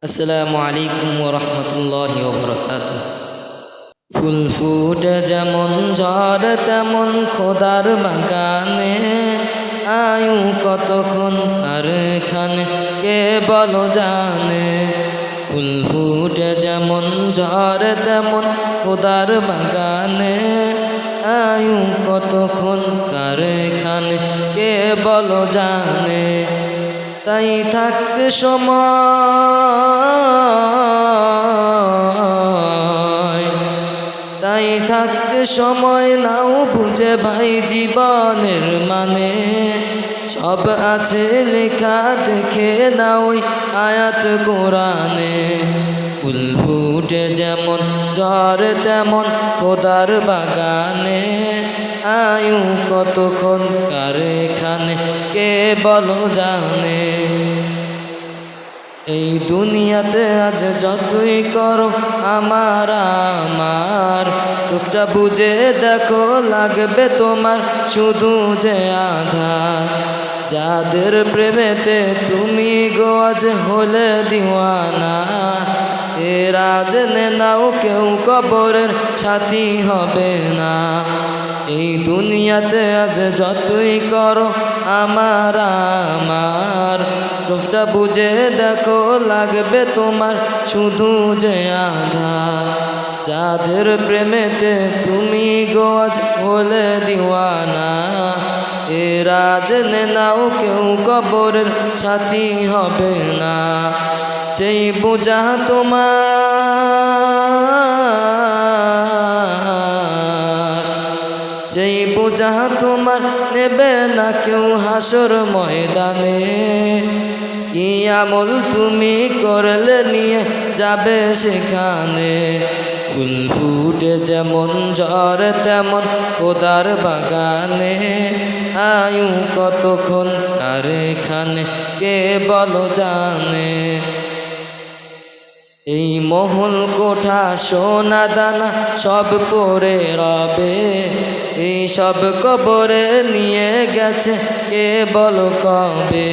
আসসালামু আলাইকুম ওয়া রাহমাতুল্লাহি ওয়া বারাকাতুহু। ফুল ফুটে যেমন ঝড় তেমন খোদার বাগানে, আয়ু কতক্ষণ আর এখানে কে বলো জানে। ফুল ফুটে যেমন ঝড় তেমন খোদার বাগানে, আয়ু কতক্ষণ কার এখানে কে বলো জানে। তাই থাকতে সময় নাও বুঝে ভাই জীবনের মানে। সব আছে লেখা দেখে নাও আয়াত কোরআনে। ফুল ফুটে যেমন ঝড় তেমন খোদার বাগানে, আয়ু কতক্ষণ কার এখানে কে বলো জানে। এই দুনিয়াতে আজ যতই করো আমার চোখটা বুঝে দেখো লাগবে তোমার শুধু যে আধার। যাদের প্রেমেতে তুমি গো আজ হলে দিওয়ানা, এরা জেনে নাও কেউ কবরের সাথী হবে না। এই দুনিয়াতে আজ যতই করো আমার চোখটা বুঝে দেখো লাগবে তোমার শুধু যে আধার। যাদের প্রেমেতে তুমি গো আজ হলে দিওয়ানা, এরা জেনে নাও কেউ কবরের সাথী হবে না। সেই বোঝা তোমার নেবে না কেউ হাসর ময়দানে। কি আমল তুমি করলে নিয়ে যাবে সেখানে। ফুল ফুটে যেমন ঝড় তেমন খোদার বাগানে, আয়ু কতক্ষণ কার এখানে কে বলো জানে। এই মহল কোঠা সোনা দানা সব পড়ে রবে, এই সব কবরে নিয়ে গেছে কে বলো কবে।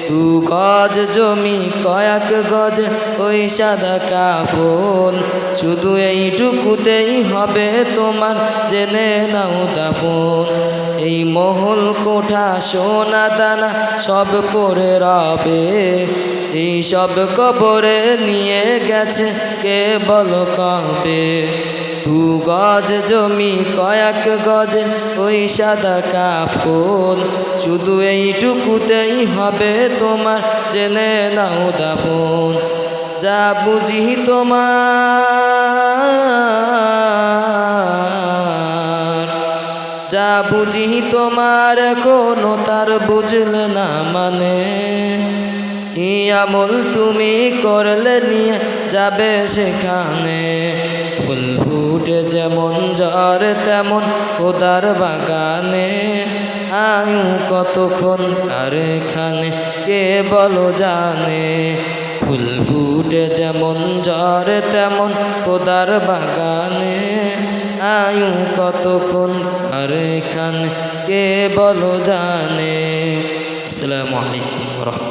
2 গজ জমি কয়েক গজ ওই সাদা কাফন, শুধু এইটুকুতেই হবে তোমার জেনে নাও দাফন। এই মহল কোঠা সোনা দানা সব পড়ে রবে, এই সব কবরে নিয়ে গেছে কে বলো কবে। 2 গজ জমি কয়েক গজ ওই সাদা কাফন, শুধু এইটুকুতেই হবে তোমার জেনে নাও দাফন। যা বুঝি তোমার এখনো তার বুঝলে না মানে। কি আমল তুমি করলে নিয়ে যাবে সেখানে। ফুল ফুটে যেমন ঝড় তেমন খোদার বাগানে, আয়ু কতক্ষণ কার এখানে কে বলো জানে। ফুল ফুটে যেমন ঝড় তেমন খোদার বাগানে, আয়ু কতক্ষণ কার এখানে কে বলো জানে। আসসালামু আলাইকুম ওয়া রাহমাতুল্লাহ।